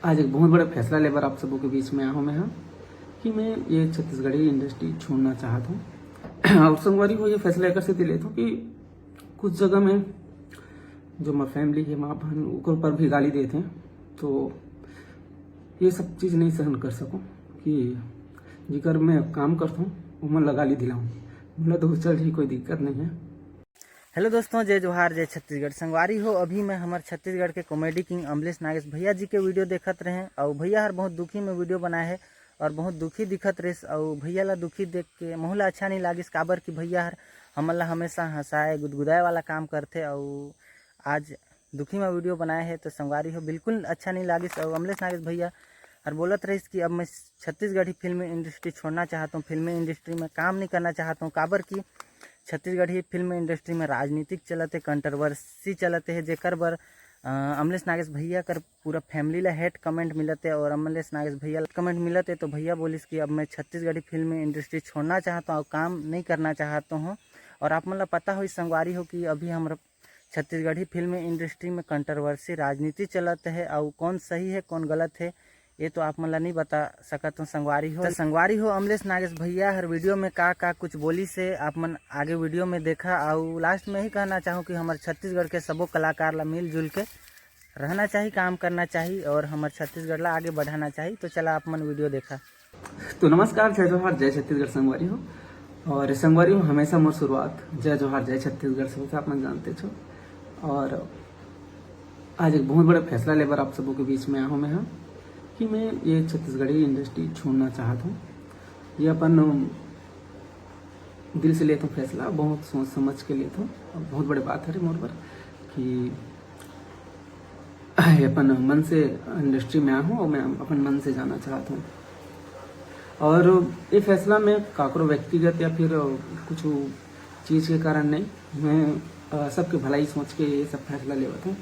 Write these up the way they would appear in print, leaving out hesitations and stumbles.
आज एक बहुत बड़ा फैसला लेकर आप सबों के बीच में आया हूँ मैं यहाँ कि मैं ये छत्तीसगढ़ी इंडस्ट्री छोड़ना चाहता हूँ। और संगवारी को ये फैसला लेकर से लेता हूँ कि कुछ जगह में जो मैं फैमिली है माँ बहन उनके ऊपर भी गाली देते हैं, तो ये सब चीज़ नहीं सहन कर सकूँ कि जिकर मैं काम करता हूँ वो मैं गाली दिलाऊँ। बोला तो चल ही कोई दिक्कत नहीं है। हेलो दोस्तों, जय जोहार, जय छत्तीसगढ़। संगवारी हो, अभी मैं हमारे छत्तीसगढ़ के कॉमेडी किंग अमलेश नागेश भैया जी के वीडियो देखत रहे और भैया हर बहुत दुखी में वीडियो बनाए है और बहुत दुखी दिखत रहे और भैया ला दुखी देख के मोहला अच्छा नहीं लागिस। काबर कि भैया हर हमला हमेशा हंसाए गुदगुदाए वाला काम करते और आज दुखी में वीडियो बनाए है तो संगवारी हो बिल्कुल अच्छा नहीं लागिस। और अमलेश नागेश भैया और बोलत रहीस कि अब मैं छत्तीसगढ़ी फिल्म इंडस्ट्री छोड़ना चाहता हूँ, फिल्म इंडस्ट्री में काम नहीं करना चाहता हूँ। काबर की छत्तीसगढ़ी फिल्म इंडस्ट्री में राजनीतिक चलते, कंट्रोवर्सी चलते है, जेकर बर अमलेश नागेश भैया कर पूरा फैमिली ला हेट कमेंट मिलते और अमलेश नागेश भैया कमेंट मिलते। तो भैया बोलिस कि अब मैं छत्तीसगढ़ी फिल्म इंडस्ट्री छोड़ना चाहता हूँ, काम नहीं करना चाहता हूँ। और आप मतलब पता हो संगवारी हो कि अभी हमारा छत्तीसगढ़ी फिल्म इंडस्ट्री में कंट्रोवर्सी राजनीति चलते है और कौन सही है कौन गलत है ये तो आप मतलब नहीं बता सकत हो। संगवारी हो तो संगवारी हो अमलेश नागेश भैया हर वीडियो में का कुछ बोली से आप मन आगे वीडियो में देखा। और लास्ट में ही कहना चाहूँ कि हमारे छत्तीसगढ़ के सबो कलाकार ला मिलजुल के रहना चाहिए, काम करना चाहिए और हमारे छत्तीसगढ़ ला आगे बढ़ाना चाहिए। तो चला आप मन वीडियो देखा। तो नमस्कार, जय जोहार, जय छत्तीसगढ़ संगवारी हो। और संगवारी हो हमेशा मोर शुरुआत जय जोहार जय छत्तीसगढ़ से होता, आप मन जानते छो। और आज एक बहुत बड़ा फैसला लेकर आप सबों के बीच में आया हूँ मैं यहाँ कि मैं ये छत्तीसगढ़ी इंडस्ट्री छोड़ना चाहता हूँ। ये अपन दिल से लेता हूँ फैसला, बहुत सोच समझ के लेता हूँ। बहुत बड़ी बात है मोर पर कि अपन मन से इंडस्ट्री में आया हूँ और मैं अपन मन से जाना चाहता हूँ। और ये फैसला मैं काकरो व्यक्तिगत या फिर कुछ चीज़ के कारण नहीं, मैं सबके भलाई सोच के ये सब फैसला लेता हूँ।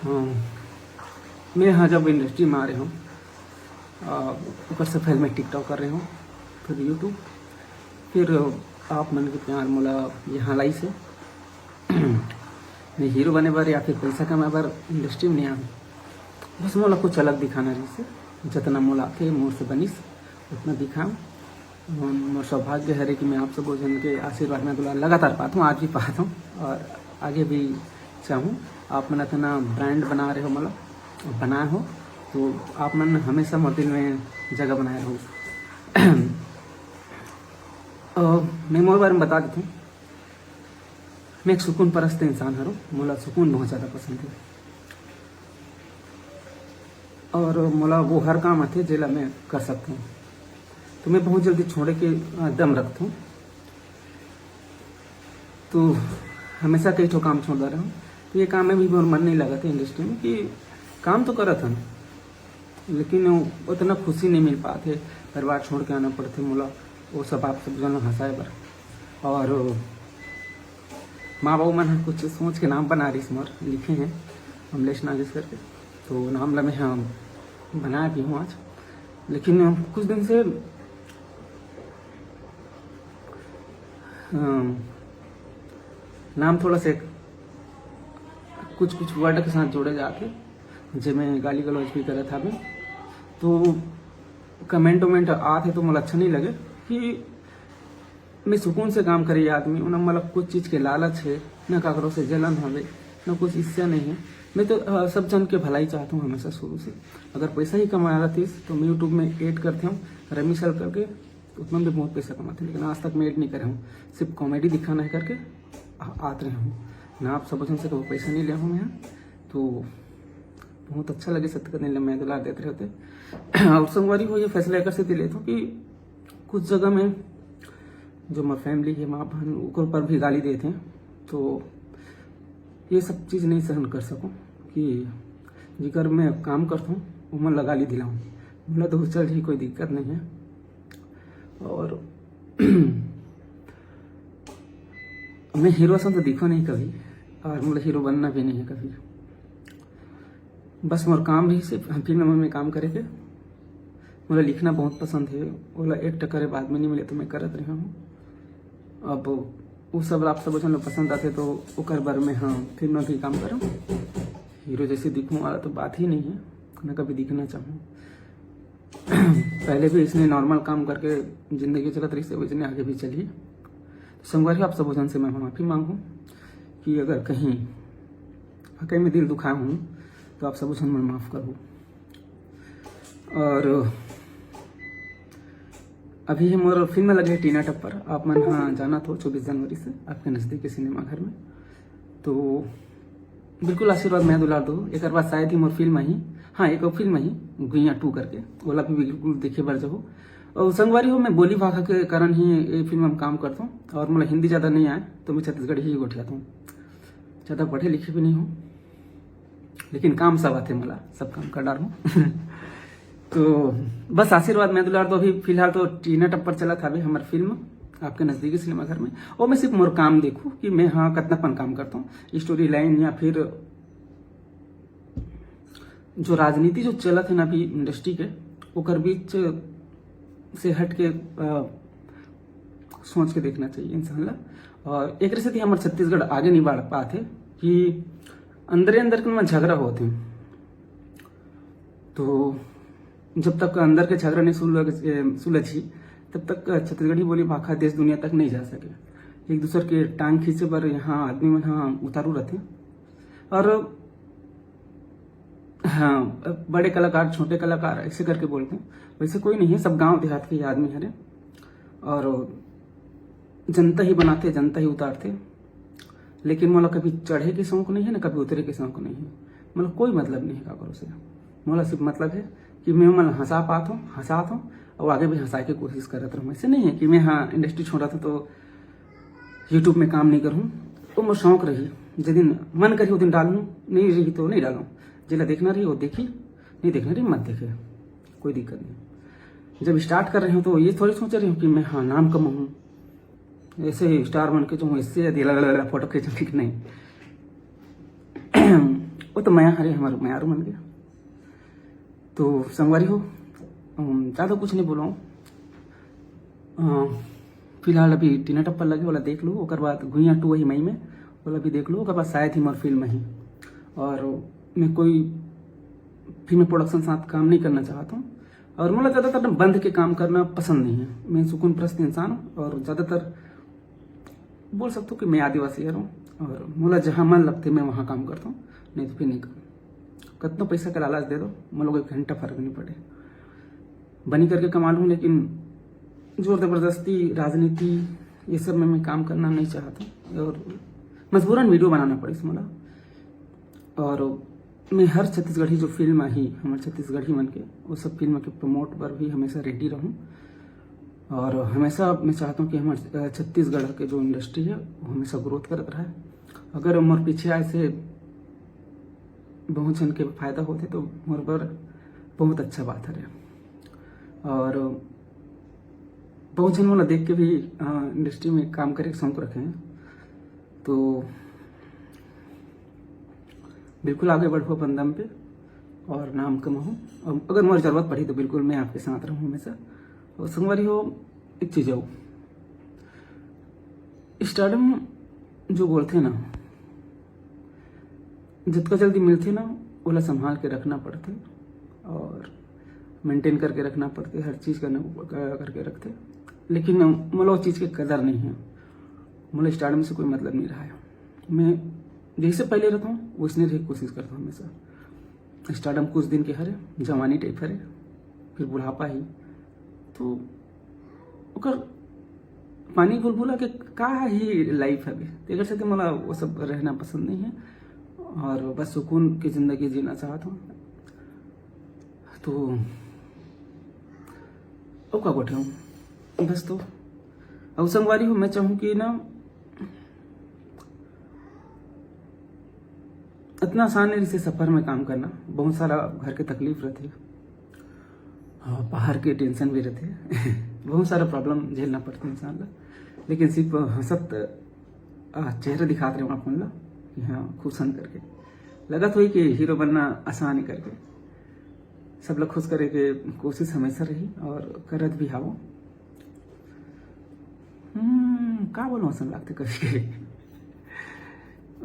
हाँ, मैं यहाँ जब इंडस्ट्री में आ रहे हूँ, ऊपर से फिर मैं टिकटॉक कर रहे हूँ, फिर यूट्यूब, फिर आप मन के प्यार मोला यहाँ लाई से मैं हीरो बने बार या फिर पैसा कमाए बार इंडस्ट्री में नहीं आऊँ। बस मोला कुछ अलग दिखाना रही से जितना मोला के मोर से बनिस उतना दिखाऊँ। मोर सौभाग्य है कि मैं आप सब जन के आशीर्वाद में लगातार पाता हूँ, आज भी पाता हूँ और आगे भी चाहूँ। आप मन इतना ब्रांड बना रहे हो, मतलब बनाए हो, तो आप मन हमेशा मोर दिल में जगह बनाए रहो। मैं मोर बारे में बता देता हूँ, मैं एक सुकून परस्त इंसान हूँ, मोला सुकून बहुत ज़्यादा पसंद है और मोला वो हर काम आते जेला मैं कर सकता हूँ। तो मैं बहुत जल्दी छोड़े के दम रखता हूँ, तो हमेशा कई ठो काम छोड़ रहा हूँ। तो ये काम में भी मन नहीं लगा था इंडस्ट्री में कि काम तो करा था, लेकिन उतना खुशी नहीं मिल पाते, परिवार छोड़ के आना पड़ते मोला, वो सब आप सब जन हंसाए बर। और माँ बाबू मन कुछ सोच के नाम बना रही मोर लिखे हैं अमलेश नागेश करके, तो नाम ला मैं हाँ बनाया भी हूँ आज। लेकिन कुछ दिन से नाम थोड़ा से कुछ वर्ड के साथ जोड़े जाके जे मैं गाली गलौज भी करा था मैं, तो कमेंट वमेंट आते तो मुझे अच्छा नहीं लगे कि मैं सुकून से काम करे आदमी उन्हें मतलब कुछ चीज़ के लालच है, न काकरों से जलन हवे, न कुछ इससे नहीं है। मैं तो सब जन के भलाई चाहता हूँ हमेशा शुरू से। अगर पैसा ही कमा रहा थी तो मैं यूट्यूब में एड करते हूँ रमी सल करके, उतना भी बहुत पैसा कमाते हैं, लेकिन आज तक मैं एड नहीं करे हूँ, सिर्फ कॉमेडी दिखाना है करके आते रहे हूँ ना। आप सब जन से कभी पैसा नहीं लिया हूँ मैं, तो बहुत अच्छा लगे सत्य करने लगे, मैं दुलार देते रहते। और संगवारी को ये फैसला लेकर से लेता हूँ कि कुछ जगह में जो मैं फैमिली है माँ बहन उनके ऊपर भी गाली देते हैं, तो ये सब चीज़ नहीं सहन कर सकूँ कि जिकर मैं काम करता हूँ वो मैं गाली दिलाऊँ। बोला तो चल ही कोई दिक्कत नहीं है। और मैं हीरो सन तो दिखो नहीं कभी, और मुझे हीरो बनना भी नहीं है कभी। बस मोर काम भी सिर्फ फिल्म में काम करे के, मुझे लिखना बहुत पसंद है, बोला एक टक्कर बाद में नहीं मिले तो मैं करत रहा हूँ। अब वो सब आप सब जन पसंद आते तो वो कर बार में हाँ फिल्म में भी काम करूँ, हीरो जैसे दिखूँ वाला तो बात ही नहीं है। मैं कभी दिखना चाहूँ। पहले भी इसने नॉर्मल काम करके ज़िंदगी चलत रही से इसने आगे भी चली। तो संगवारी आप सब जन से मैं माफ़ी मांगूँ कि अगर कहीं वाकई में दिल दुखाया हूँ तो आप सब जन मैं माफ़ करूँ। और अभी हम और फिल्म लगे टीना टप्पर, आप मन हाँ जाना तो 24 जनवरी से आपके नज़दीक के सिनेमा घर में। तो बिल्कुल आशीर्वाद मैं दुलार दो। एक बाद शायद ही मोर फिल्म ही, हाँ एक फिल्म ही गुइया 2 करके ओला भी बिल्कुल देखे बार जाओ। और संगवारी हो मैं बोली भाषा के कारण ही ये फिल्म में काम करता हूँ, और मतलब हिंदी ज़्यादा नहीं आए तो मैं छत्तीसगढ़ी ही गोठियाता हूँ। ज़्यादा पढ़े लिखे भी नहीं हूँ, लेकिन काम सब आते मला, सब काम कर डाल हूँ। तो बस आशीर्वाद मैं दुलार। तो अभी फिलहाल तो टीना टप्पर चला था अभी हमारी फिल्म आपके नज़दीकी सिनेमा घर में, और मैं सिर्फ मोर काम देखूँ कि मैं हाँ कितनापन काम करता हूँ। स्टोरी लाइन या फिर जो राजनीति जो चलत है ना अभी इंडस्ट्री के ओकर बीच से हट के सोच के देखना चाहिए इंसान ला। और एक से हमारे छत्तीसगढ़ आगे नहीं बढ़ पाते कि अंदर अंदर के झगड़ा होते हैं। तो जब तक अंदर के झगड़ा नहीं सुलझी तब तक छत्तीसगढ़ी बोली भाषा देश दुनिया तक नहीं जा सके। एक दूसरे के टांग खींचे पर यहाँ आदमी में हाँ उतारू रहते। और हाँ बड़े कलाकार छोटे कलाकार ऐसे करके बोलते हैं, वैसे कोई नहीं है, सब गांव देहात के आदमी हरे। और जनता ही बनाते जनता ही उतारते। लेकिन मोला कभी चढ़े के शौक नहीं है ना कभी उतरे के शौक नहीं है। मतलब कोई मतलब नहीं है काकरो से। मोला सिर्फ मतलब है कि मैं मन हंसात हूँ और आगे भी हंसा के कोशिश करत रहूँ। ऐसे नहीं है कि मैं हाँ इंडस्ट्री छोड़ा था तो यूट्यूब में काम नहीं करूँ। तो मोर शौक रही, जिस दिन मन करी वो दिन डालूँ, नहीं रही तो नहीं डालूँ। जिला देखना रही वो देखी, नहीं देखना रही मत देखे, कोई दिक्कत नहीं। जब स्टार्ट कर रही हूँ तो ये थोड़ी सोच रही हूँ कि मैं हाँ नाम कमाऊँ, ऐसे स्टार बन के जो इससे फोटो खींचूँ, ठीक नहीं। वो तो मैं हरे हमारे मैारू बन गया। तो संगवारी हो ज़्यादा कुछ नहीं बोला हूँ। फिलहाल अभी टीना टप्पर लगे वाला देख लो, ओकर बाद गुइया 2 वही मई में वाला भी देख लो, ओकर बाद शायद ही मोर फिल्म ही। और मैं कोई फिल्म प्रोडक्शन साथ काम नहीं करना चाहता हूँ। और मुझे ज़्यादातर बंद के काम करना पसंद नहीं है। मैं सुकून प्रस्त इंसान हूँ और ज़्यादातर बोल सकता हूँ कि मैं आदिवासी हूँ। और मुझे जहाँ मन लगते मैं वहाँ काम करता हूँ, नहीं तो फिर नहीं करूँ। कितना पैसा का लालच दे दो, मुझे 1 घंटा फर्क नहीं पड़े, बनी करके कमा लूँ। लेकिन जोर ज़बरदस्ती राजनीति ये सब में मैं काम करना नहीं चाहता, और मजबूरन वीडियो बनाना पड़े मुझे। और मैं हर छत्तीसगढ़ी जो फिल्म आई हमारे छत्तीसगढ़ी मन के, वो सब फिल्म के प्रमोट पर भी हमेशा रेडी रहूँ। और हमेशा मैं चाहता हूँ कि हमारे छत्तीसगढ़ के जो इंडस्ट्री है वो हमेशा ग्रोथ करत रहे। अगर मोर पीछे आए से बहुत जन के फायदा होते तो मोर पर बहुत अच्छा बात है। और बहुत जन वाला देख के भी इंडस्ट्री में काम करे शौक रखे हैं। तो बिल्कुल आगे बढ़ो अपन दम पे और नाम कमाओ। और अगर मुझे ज़रूरत पड़ी तो बिल्कुल मैं आपके साथ रहूँ हमेशा। और संगवारी हो एक चीज़ हो, स्टारडम जो बोलते ना जितना जल्दी मिलते ना ओला संभाल के रखना पड़ते और मेंटेन करके रखना पड़ते, हर चीज़ करके रखते। लेकिन मतलब उस चीज़ की कदर नहीं है। मतलब स्टारडम से कोई मतलब नहीं रहा है। मैं जैसे पहले रहता हूँ वैसने रहने की कोशिश करता हूँ हमेशा। स्टारडम कुछ दिन के हरे, जवानी टाइप हरे, फिर बुढ़ापा ही। तो ओकर पानी बुलबुला के का ही लाइफ है। एक से मला वो सब रहना पसंद नहीं है, और बस सुकून की ज़िंदगी जीना चाहता हूँ। तो ओ का गोठे हूँ बस। तो अब संगवारी हूँ मैं चाहूँ कि ना इतना आसान नहीं से सफ़र में काम करना। बहुत सारा घर के तकलीफ रहते, बाहर के टेंशन भी रहते। बहुत सारा प्रॉब्लम झेलना पड़ता है इंसान ला। लेकिन सिर्फ हंसत चेहरा दिखाते रहे अपन ला कि हाँ खुश हन करके लगत हुई कि हीरो बनना आसान ही करके सब लोग खुश करे के कोशिश हमेशा रही और करत भी हावो। का बोलो ऐसा लगते कभी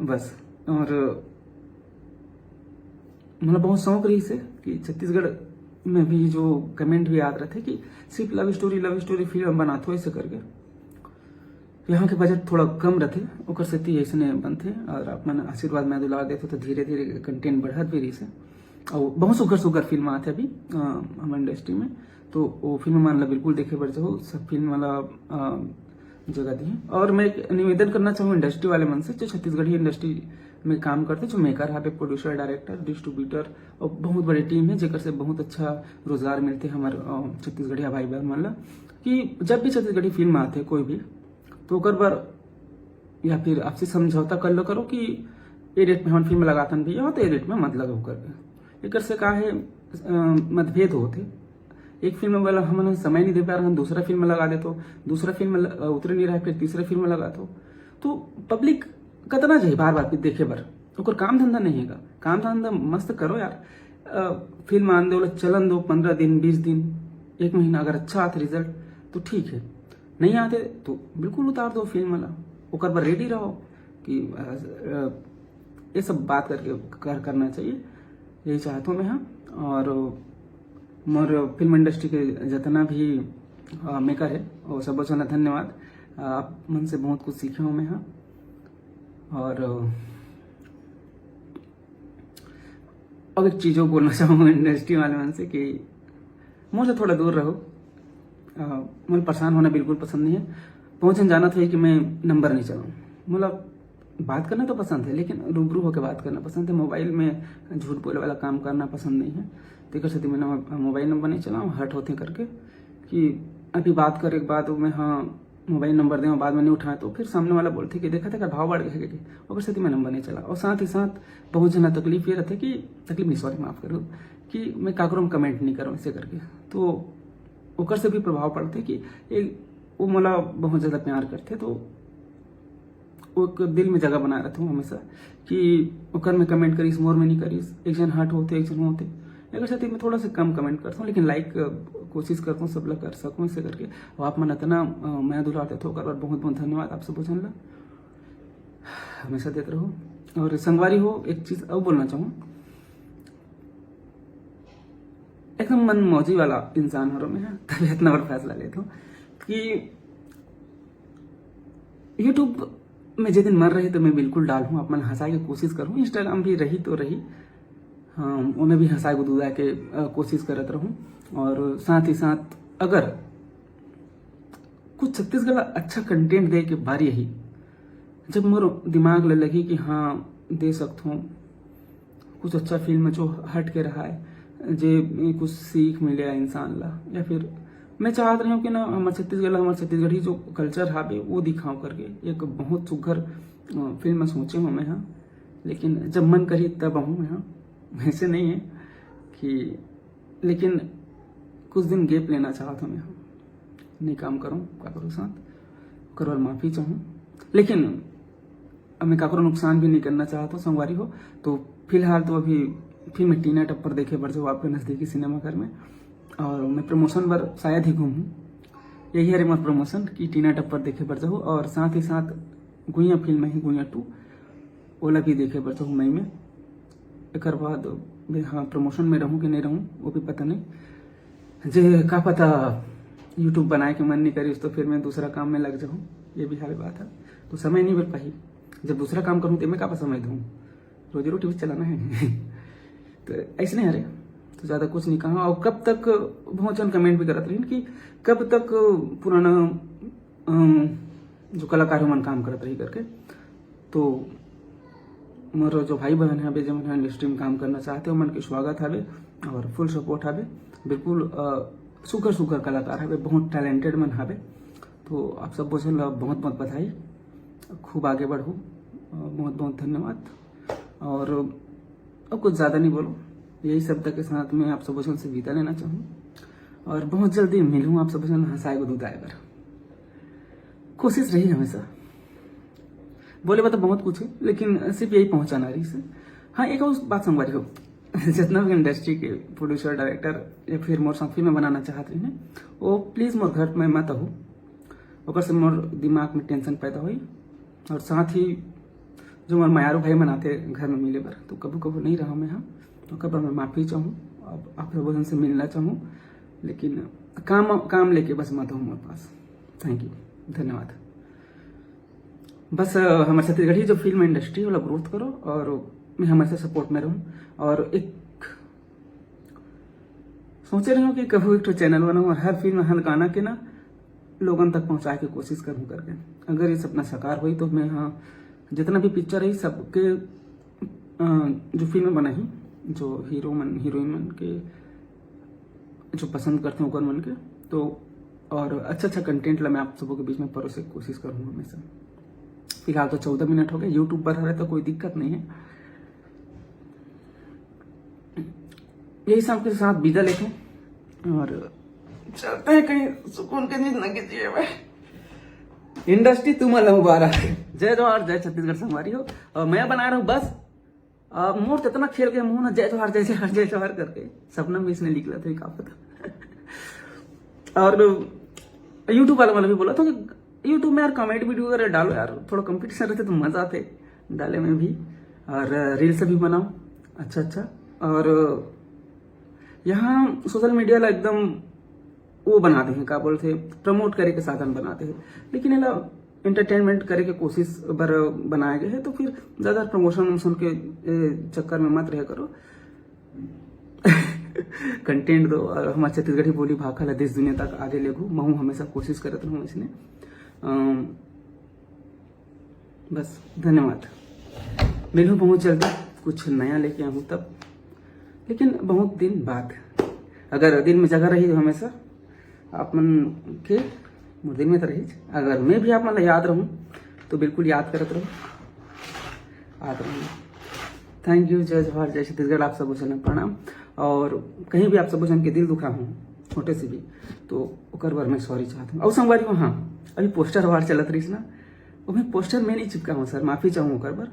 बस। और मतलब बहुत शौक रही से कि छत्तीसगढ़ में भी जो कमेंट भी आते रहते कि सिर्फ लव स्टोरी फिल्म बनाते हो ऐसे करके। यहाँ के बजट थोड़ा कम रहते ओकर सेती ऐसने बनते और अपन आशीर्वाद में दुलार देते तो धीरे धीरे कंटेंट बढ़त भी रही से। और बहुत सुगर फिल्म आते अभी हमारे इंडस्ट्री में, तो वो फिल्म मान ला बिल्कुल देखे बढ़ जाओ, सब फिल्म वाला जगह दी। और मैं एक निवेदन करना चाहूँ इंडस्ट्री वाले मन से जो छत्तीसगढ़ी इंडस्ट्री में काम करते, जो मेकर है, प्रोड्यूसर, डायरेक्टर, डिस्ट्रीब्यूटर और बहुत बड़ी टीम है जेकर से बहुत अच्छा रोजगार मिलते हमारे छत्तीसगढ़िया भाई बहन मन ला कि जब भी छत्तीसगढ़ी फिल्म आते कोई भी तो ओकर बार या फिर आपसे समझौता कर लो करो कि ये रेट में हम फिल्म लगातन भैया तो ये रेट में मत लगाओ करके। एक से का है मतभेद होते, एक फिल्म वाला हम समय नहीं दे पा रहे हम दूसरा फिल्म लगा दे, तो दूसरा फिल्म उतर नहीं रहा फिर तीसरा फिल्म लगा तो पब्लिक कतना चाहिए बार बार देखे बर, ओकर काम धंधा नहीं है। काम धंधा मस्त करो यार, फिल्म आन दो चलन दो 15 दिन 20 दिन 1 महीना, अगर अच्छा आते रिजल्ट तो ठीक है, नहीं आते तो बिल्कुल उतार दो फिल्म वाला। ओकर पर रेडी रहो कि ये सब बात करके करना चाहिए, यही चाहता हूँ मैं। हाँ, और मोर फिल्म इंडस्ट्री के जितना भी मेकर है वो सब बहुत धन्यवाद, आप मन से बहुत कुछ सीखे हूँ मैं। हाँ, और अब एक चीज़ों बोलना चाहूँगा इंडस्ट्री वाले मन से कि मुझे थोड़ा दूर रहो, मुझे परेशान होना बिल्कुल पसंद नहीं है। पहुँचन जाना था कि मैं नंबर नहीं चलाऊँ, मतलब बात करना तो पसंद है लेकिन रूबरू होकर बात करना पसंद है, मोबाइल में झूठ बोले वाला काम करना पसंद नहीं है। तो सती मैंने मोबाइल नंबर नहीं चलाऊँ, हट होते करके कि अभी बात करे के बाद मैं हाँ मोबाइल नंबर दें और बाद में नहीं उठाए तो फिर सामने वाला बोलते कि देखा था भाव बढ़ गया और फिर सती मैं नंबर नहीं चला। और साथ ही साथ बहुत जना तकलीफ ये रहती कि तकलीफ नहीं, सॉरी माफ़ करो, कि मैं काकरों में कमेंट नहीं करूँ ऐसे करके, तो ओकर से भी प्रभाव पड़ते कि एक वो मला बहुत ज़्यादा प्यार करते, तो वो दिल में जगह बना रहता हूँ हमेशा कि ओकर में कमेंट करीस मोर में नहीं करीस, एक जन हट होते एक जन होते, अगर साथ मैं थोड़ा सा कम कमेंट करता हूँ लेकिन लाइक कोशिश करता हूँ सब लोग कर सकूँ इसे करके। और आप मन इतना मैं दुलारते थे ओकर बहुत बहुत धन्यवाद आप सब बुझन ला, हमेशा देते रहो। और संगवारी हो, एक चीज़ और बोलना चाहूँ, एकदम मन मौजी वाला इंसान हो रहा मैं, तभी इतना बड़ा फैसला लेता हूँ कि यूट्यूब में जिस दिन मर रही तो मैं बिल्कुल डालूँ, अपना हंसाए की कोशिश करूँ। इंस्टाग्राम भी रही तो रही, हाँ उन्हें भी हंसाए गुदुदाए के कोशिश करत रहूँ। और साथ ही साथ अगर कुछ छत्तीसगढ़ अच्छा कंटेंट दे के बारी यही जब मोर दिमाग ले लगी कि हाँ दे सकता हूँ कुछ अच्छा फिल्म जो हट के रहा है, जे कुछ सीख मिले इंसान ला, या फिर मैं चाहत रही हूँ कि ना हमारे छत्तीसगढ़ी जो कल्चर है वो दिखाऊं करके एक बहुत सुघर फिल्म सोचे हूँ मैं। हाँ, लेकिन जब मन करी तब आऊँ मैं। हाँ, वैसे नहीं है कि, लेकिन कुछ दिन गैप लेना चाहता हूँ मैं। हाँ, नहीं काम करूँ काकरो साथ करवाल माफ़ी चाहूँ, लेकिन अब मैं काकरो नुकसान भी नहीं करना चाहता हूँ। संगवारी हो तो फिलहाल तो अभी फिर मैं टीना टप्पर देखे बढ़ जाऊँ आपके नज़दीकी सिनेमाघर में, और मैं प्रमोशन पर शायद ही घूमूँ, यही है मेरा प्रमोशन कि टीना टप्पर देखे बढ़ जाऊँ। और साथ ही साथ गुइया फिल्म है गुइया 2 ओला भी देखे बढ़ जाऊँ मई में। एक बाद हाँ प्रमोशन में रहूँ कि नहीं रहूँ वो भी पता नहीं, जे का पता यूट्यूब बनाए के मन नहीं करी तो फिर मैं दूसरा काम में लग जाऊँ, ये भी हाल बात है। तो समय नहीं मिल पाई, जब दूसरा काम करूँ तो मैं का समय दूँ, रोजी रोटी भी चलाना है तो ऐसे नहीं, अरे तो ज़्यादा कुछ नहीं कहा। और कब तक बहुत जन कमेंट भी करते रही कि कब तक पुराना जो कलाकार मन काम करते रही करके, तो मोर जो भाई बहन है जब मन इंडस्ट्री में काम करना चाहते हो मन के स्वागत है और फुल सपोर्ट है, बिल्कुल सुगर कलाकार है, बहुत टैलेंटेड मन है। तो आप सब बोझल बहुत बहुत बधाई, खूब आगे बढ़ो, बहुत बहुत धन्यवाद। और अब कुछ ज़्यादा नहीं बोलो, यही शब्द के साथ मैं आप सब से विदा लेना चाहूँ और बहुत जल्दी मिलूँ आप सब हंसाए गुदुदाए पर, कोशिश रही हमेशा। बोले बात बहुत कुछ है लेकिन सिर्फ यही पहुंचाना रही से। हाँ, एक और बात संगवारी हो, जितना भी इंडस्ट्री के प्रोड्यूसर डायरेक्टर या फिर मोर साथ फिल्म बनाना चाहते हैं वो प्लीज़ मोर घर में मत हो, ओकर से मोर दिमाग में टेंशन पैदा हुई। और साथ ही जो मोर मायारू भाई मनाते घर में मिले बर तो कबू कबू नहीं रहा मैं। हाँ, ओकर पर मैं माफ़ी चाहूँ, अब आप लोगों से मिलना चाहूँ, लेकिन काम लेके बस मत हो मेरे पास। थैंक यू, धन्यवाद। बस हमारे छत्तीसगढ़ी जो फिल्म इंडस्ट्री वाला ग्रोथ करो और मैं हमेशा सपोर्ट में रहूँ। और एक सोचे रही हूँ कि कभी एक चैनल बनाऊँ और हर फिल्म हर गाना के ना लोगों तक पहुँचाए की कोशिश करूँ करके। अगर ये सपना साकार हुई तो मैं जितना भी पिक्चर है सबके जो फिल्म बनाई, जो हीरोइन मन के जो पसंद करते हैं ओकर मन के, तो और अच्छा कंटेंट ला मैं आप सबों के बीच में परोसे की कोशिश करूँगा हमेशा। फिलहाल तो 14 मिनट हो गए, यूट्यूब पर है तो कोई दिक्कत नहीं है। यही सब के साथ विदा लेते और चलते हैं कहीं सुकून के जिंदगी जिए हुए। इंडस्ट्री तुम्हारा मुबारक। जय जवाहर जय छत्तीसगढ़ संगवारी हो। और मैं बना रहा हूँ बस मोर तो इतना खेल गया मुंह ना, जय जवाहर जय जवाहर जय जवाहर करके सपना में इसने लिख लिया था, क्या पता। और यूट्यूब वाला भी बोला था कि यूट्यूब में यार कॉमेडी वीडियो वगैरह डालो यार, थोड़ा कंपटीशन रहते तो मजा आते डाले में भी, और रील्स भी बनाओ अच्छा। और यहाँ सोशल मीडिया ला एकदम वो बनाते हैं, क्या बोलते हैं, प्रमोट करे के साधन बनाते हैं, लेकिन ये एंटरटेनमेंट करे के कोशिश बर बनाए गए हैं। तो फिर ज्यादा प्रमोशन के चक्कर में मत रह करो। कंटेंट दो और हमारे छत्तीसगढ़ी बोली भाखा ला देश दुनिया तक आगे ले गो, मैं हमेशा कोशिश करता हूँ इसने। बस धन्यवाद। मिलूँ बहुत जल्दी, कुछ नया लेके आऊँ तब, लेकिन बहुत दिन बाद। अगर दिल में जगह रही तो हमेशा आप मन के दिल में तो रही। अगर मैं भी आप मन याद रहूँ तो बिल्कुल याद करत रहूँ, याद रहूँ। Thank you. जय जवाहर जय छत्तीसगढ़। आप सब जन प्रणाम। और कहीं भी आप सब जन के दिल दुखा हूँ छोटे से भी तो ओकर बार मैं सॉरी चाहता हूँ। और संगवारी हाँ, अभी पोस्टर वार चलत रही ना, वो मैं पोस्टर में नहीं चिपका हूँ सर, माफ़ी चाहूँ ओकर बार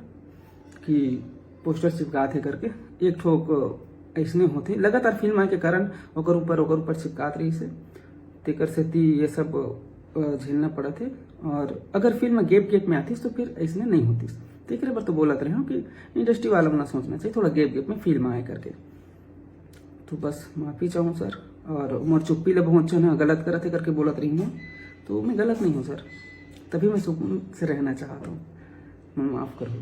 कि पोस्टर चिपका थे करके एक ठोक ऐसने होते लगातार फिल्म आए के कारण ओकर ऊपर चिपकात रही से तेकर से ये सब झेलना पड़ा थे। और अगर फिल्म गैप में आती तो फिर ऐसने नहीं होती। तो एक बार तो बोलत रहे हो कि इंडस्ट्री वालों को ना सोचना चाहिए थोड़ा गैप में फिल्म आए करके। तो बस माफ़ी चाहूँ सर। और मोर चुप्पी ले बहुत ना गलत करत है करके बोलत रही हूँ, तो मैं गलत नहीं हूँ सर, तभी मैं सुकून से रहना चाहता हूँ, मैं माफ़ कर दो।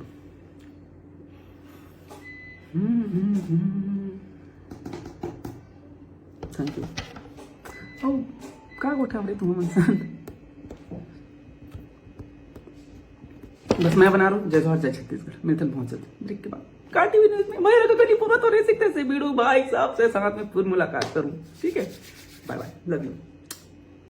Thank you. ओ का उठा रहे तुम इंसान। बस मैं बना रहा हूँ जय जवाहर जय छत्तीसगढ़। मिलते हैं बहुत जल्दी ब्रेक के बाद। काटी भी नहीं मैं लगा कभी पूरा तो नहीं सीखते से वीडियो भाई साहब से साथ में फिर मुलाकात करूँ। ठीक है, बाय बाय, लव यू।